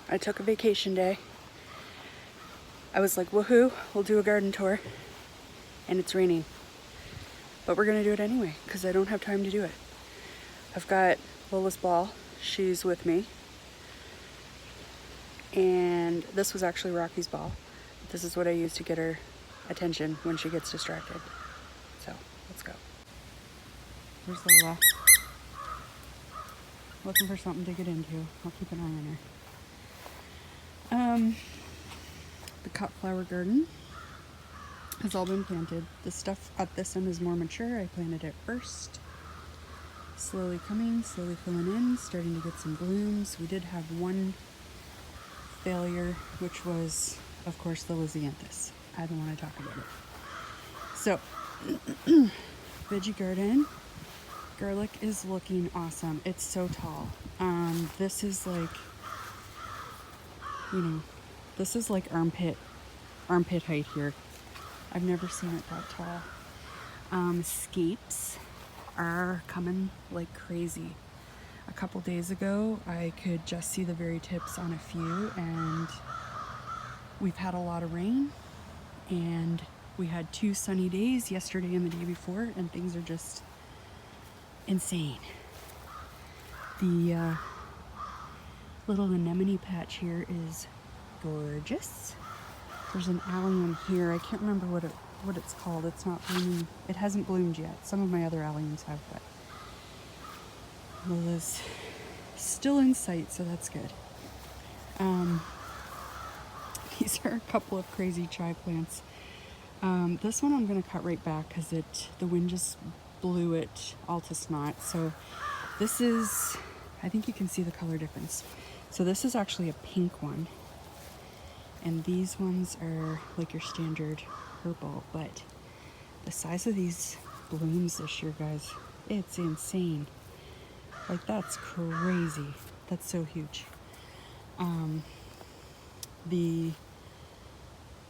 I took a vacation day. I was like, woohoo, we'll do a garden tour. And it's raining. But we're gonna do it anyway, because I don't have time to do it. I've got Lola's ball, she's with me. And this was actually Rocky's ball. This is what I use to get her attention when she gets distracted. So, let's go. There's Lola. Looking for something to get into. I'll keep an eye on her. The cut flower garden has all been planted. The stuff at this end is more mature. I planted it first. Slowly coming, slowly filling in, starting to get some blooms. We did have one failure, which was, of course, the Lysianthus. I don't want to talk about it. So, veggie garden. Garlic is looking awesome. It's so tall. This is like, this is like armpit height here. I've never seen it that tall. Scapes are coming like crazy. A couple days ago, I could just see the very tips on a few, and we've had a lot of rain, and we had 2 sunny days yesterday and the day before, and things are just insane. The little anemone patch here is gorgeous. There's an allium here. I can't remember what it's called. It's not blooming. It hasn't bloomed yet. Some of my other alliums have, but Lola's still in sight, so that's good. These are a couple of crazy chive plants. This one I'm going to cut right back because the wind just blew it all to snot. So this is, I think you can see the color difference. So this is actually a pink one, and these ones are like your standard purple, but the size of these blooms this year, guys, it's insane. Like, that's crazy. That's so huge.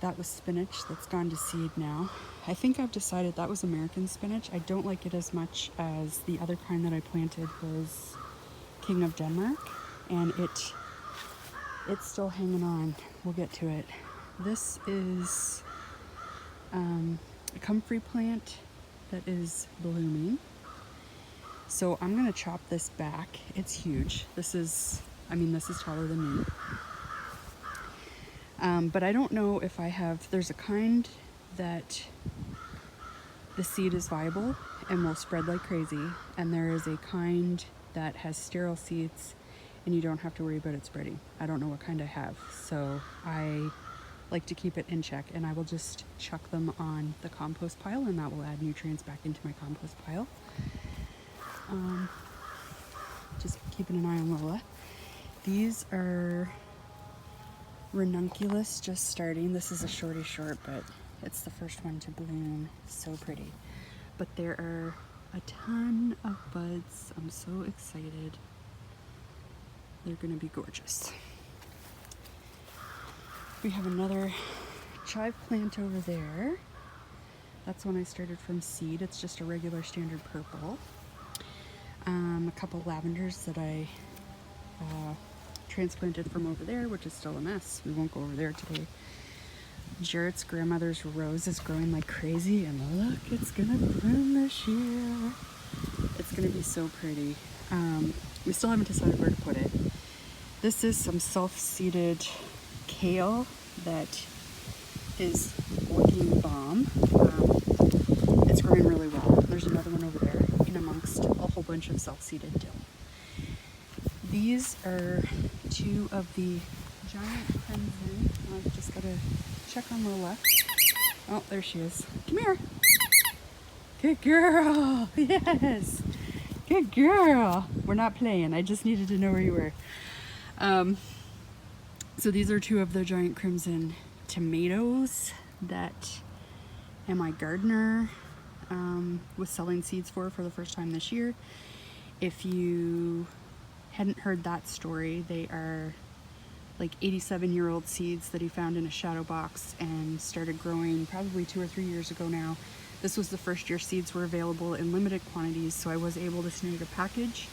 That was spinach that's gone to seed now. I think I've decided that was American spinach. I don't like it as much as the other kind that I planted was King of Denmark, and it's still hanging on. We'll get to it. This is a comfrey plant that is blooming. So I'm gonna chop this back. It's huge. This is taller than me. But I don't know if there's a kind that the seed is viable and will spread like crazy, and there is a kind that has sterile seeds and you don't have to worry about it spreading. I don't know what kind I have, so I like to keep it in check, and I will just chuck them on the compost pile, and that will add nutrients back into my compost pile. Just keeping an eye on Lola. These are ranunculus, just starting. This is a short, but it's the first one to bloom. So pretty. But there are a ton of buds. I'm so excited. They're gonna be gorgeous. We have another chive plant over there. That's one I started from seed. It's just a regular standard purple. A couple lavenders that I transplanted from over there, which is still a mess. We won't go over there today. Jaret's grandmother's rose is growing like crazy, and look, it's gonna bloom this year. It's gonna be so pretty. We still haven't decided where to put it. This is some self-seeded kale that is looking bomb. It's growing really well. There's another one over there in amongst a whole bunch of self-seeded dill. These are 2 of the giant crimson. I've just got to check on Lola. Oh, there she is. Come here. Good girl. Yes. Good girl. We're not playing. I just needed to know where you were. So these are 2 of the giant crimson tomatoes that my gardener was selling seeds for the first time this year. If you hadn't heard that story, they are like 87-year-old seeds that he found in a shadow box and started growing probably 2 or 3 years ago now. This was the first year seeds were available in limited quantities, so I was able to snag a package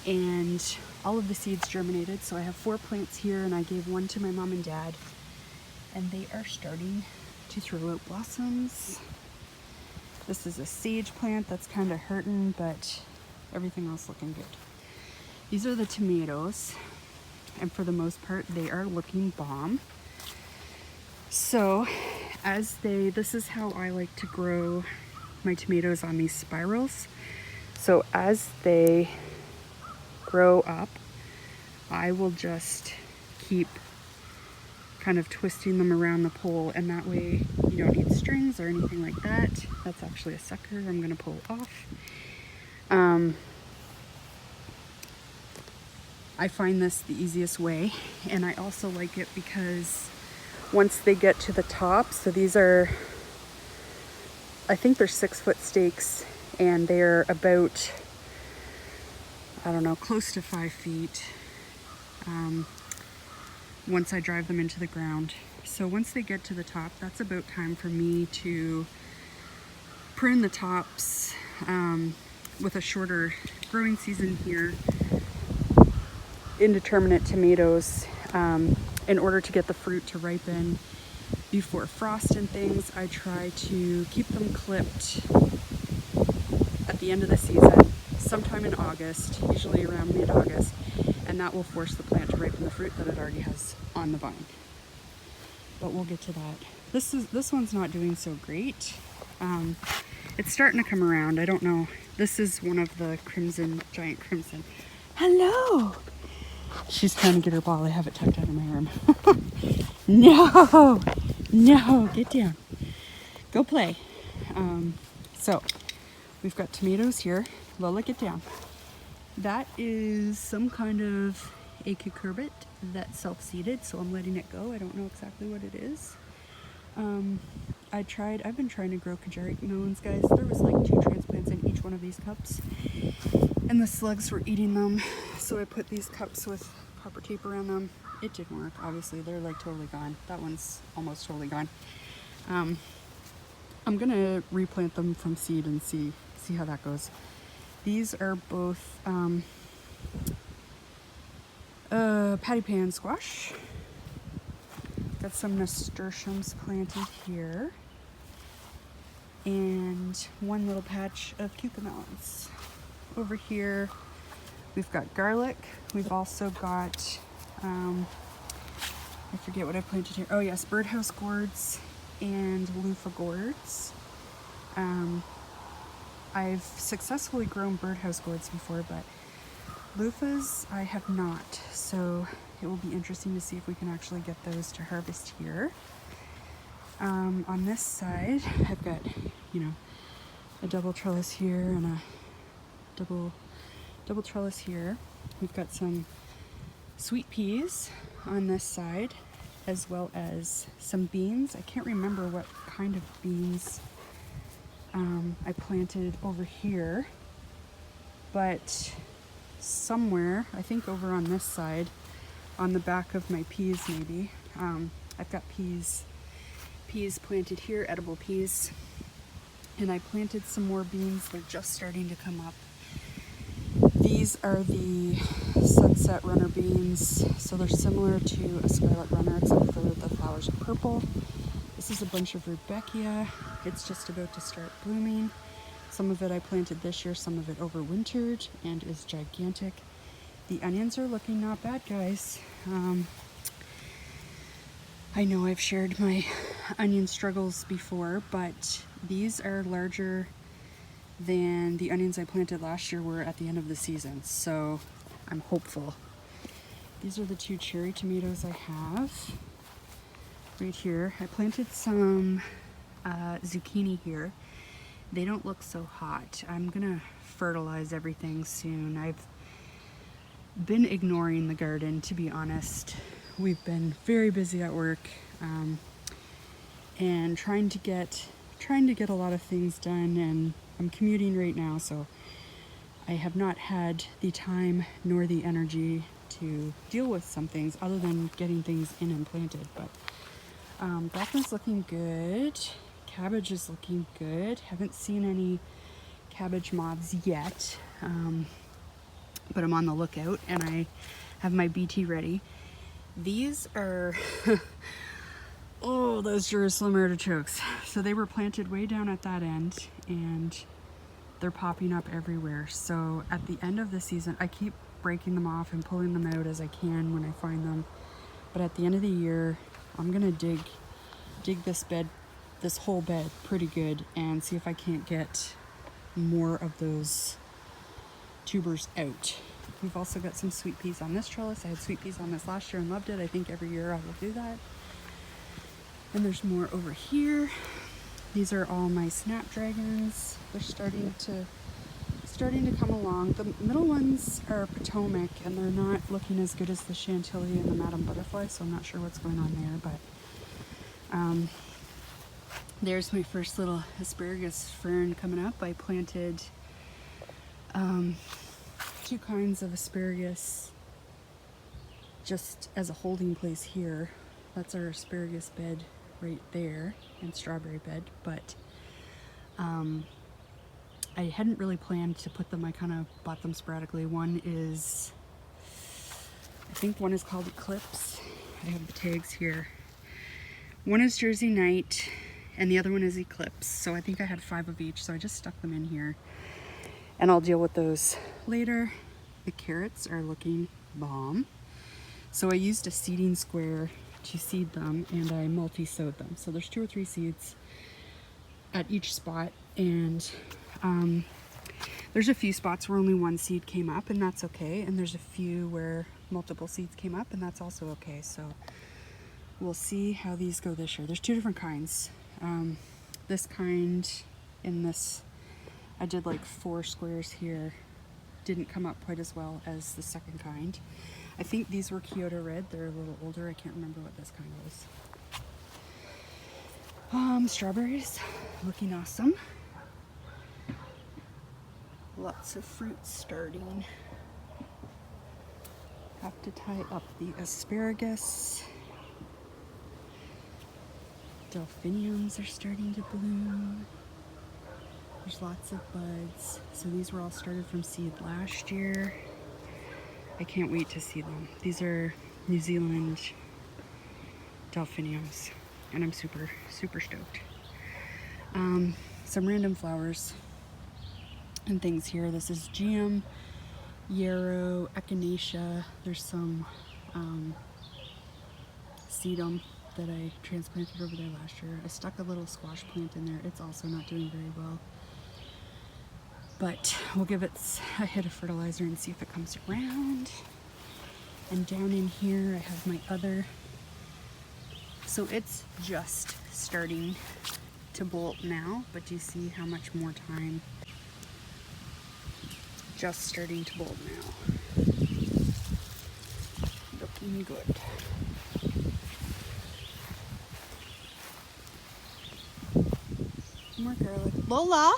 and all of the seeds germinated. So I have 4 plants here, and I gave one to my mom and dad, and they are starting to throw out blossoms. This is a sage plant that's kind of hurting, but everything else looking good. These are the tomatoes, and for the most part they are looking bomb. So this is how I like to grow my tomatoes, on these spirals. So as they grow up, I will just keep kind of twisting them around the pole, and that way you don't need strings or anything like that. That's actually a sucker I'm gonna pull off. I find this the easiest way, and I also like it because once they get to the top, so these are, I think they're 6-foot stakes, and they're about, I don't know, close to 5 feet once I drive them into the ground. So once they get to the top, that's about time for me to prune the tops with a shorter growing season here. Indeterminate tomatoes, in order to get the fruit to ripen before frost and things, I try to keep them clipped at the end of the season, sometime in August, usually around mid-August, and that will force the plant to ripen the fruit that it already has on the vine. But we'll get to that. This one's not doing so great. It's starting to come around. I don't know. This is one of the giant crimson. Hello! She's trying to get her ball. I have it tucked under my arm. No, get down. Go play. So we've got tomatoes here. Lola, get down. That is some kind of a cucurbit that's self-seeded, so I'm letting it go. I don't know exactly what it is. I've been trying to grow Jaret melons, guys. There was like 2 transplants in each one of these cups, and the slugs were eating them. So I put these cups with copper tape around them. It didn't work, obviously. They're like totally gone. That one's almost totally gone. I'm gonna replant them from seed and see how that goes. These are both patty pan squash. Got some nasturtiums planted here, and one little patch of cucamelons. Over here we've got garlic. We've also got I forget what I planted here. Oh yes, birdhouse gourds and loofah gourds. I've successfully grown birdhouse gourds before, but loofahs I have not, so it will be interesting to see if we can actually get those to harvest here. On this side, I've got, a double trellis here and a double trellis here. We've got some sweet peas on this side, as well as some beans. I can't remember what kind of beans I planted over here, but somewhere, I think over on this side, on the back of my peas maybe, I've got peas planted here, edible peas, and I planted some more beans. They're just starting to come up. These are the sunset runner beans, so they're similar to a scarlet runner except for the flowers are purple. This is a bunch of rudbeckia. It's just about to start blooming. Some of it I planted this year, some of it overwintered and is gigantic. The onions are looking not bad, guys. I know I've shared my onion struggles before, but these are larger than the onions I planted last year were at the end of the season, so I'm hopeful. These are the 2 cherry tomatoes I have right here. I planted some zucchini here. They don't look so hot. I'm gonna fertilize everything soon. I've been ignoring the garden, to be honest. We've been very busy at work, and trying to get a lot of things done, and I'm commuting right now, so I have not had the time nor the energy to deal with some things other than getting things in and planted. But broccoli's looking good. Cabbage is looking good. Haven't seen any cabbage moths yet. but I'm on the lookout and I have my BT ready. These are, oh, those Jerusalem artichokes. So they were planted way down at that end and they're popping up everywhere. So at the end of the season, I keep breaking them off and pulling them out as I can when I find them. But at the end of the year, I'm gonna dig this bed, this whole bed pretty good and see if I can't get more of those tubers out. We've also got some sweet peas on this trellis. I had sweet peas on this last year and loved it. I think every year I will do that. And there's more over here. These are all my snapdragons. They're starting to come along. The middle ones are Potomac and they're not looking as good as the Chantilly and the Madame Butterfly, so I'm not sure what's going on there, but there's my first little asparagus fern coming up. I planted 2 kinds of asparagus just as a holding place here. That's our asparagus bed right there and strawberry bed, but I hadn't really planned to put them. I kind of bought them sporadically. One is, I think one is called Eclipse. I have the tags here. One is Jersey Night and the other one is Eclipse. So I think I had 5 of each, so I just stuck them in here and I'll deal with those later. The carrots are looking bomb. So I used a seeding square to seed them and I multi-sowed them. So there's 2 or 3 seeds at each spot, and there's a few spots where only 1 seed came up and that's okay, and there's a few where multiple seeds came up and that's also okay. So we'll see how these go this year. There's 2 different kinds. This kind in this, I did like 4 squares here, didn't come up quite as well as the second kind. I think these were Kyoto Red. They're a little older. I can't remember what this kind was. Strawberries looking awesome. Lots of fruit starting. Have to tie up the asparagus. Delphiniums are starting to bloom. There's lots of buds. So these were all started from seed last year. I can't wait to see them. These are New Zealand delphiniums and I'm super, super stoked. Some random flowers and things here. This is Geum, Yarrow, Echinacea. There's some sedum that I transplanted over there last year. I stuck a little squash plant in there. It's also not doing very well, but we'll give it a hit of fertilizer and see if it comes around. And down in here I have my other, so it's just starting to bolt now, but do you see how much more time? Just starting to bolt now. Looking good. More garlic. Lola!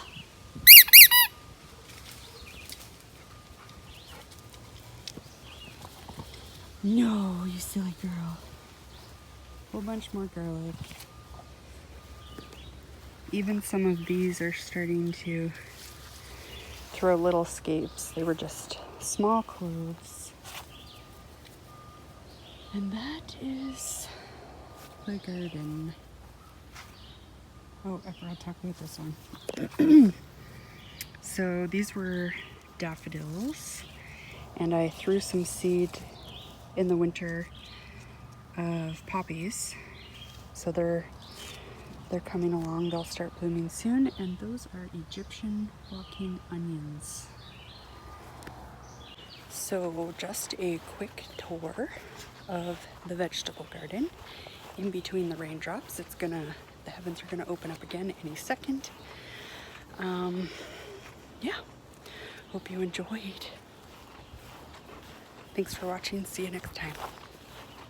No, you silly girl. Whole bunch more garlic. Even some of these are starting to throw little scapes. They were just small cloves. And that is the garden. Oh, I forgot to talk about this one. So these were daffodils, and I threw some seed in the winter of poppies. So they're coming along. They'll start blooming soon, and those are Egyptian walking onions. So just a quick tour of the vegetable garden. In between the raindrops, the heavens are gonna open up again any second. Yeah, hope you enjoyed. Thanks for watching. See you next time.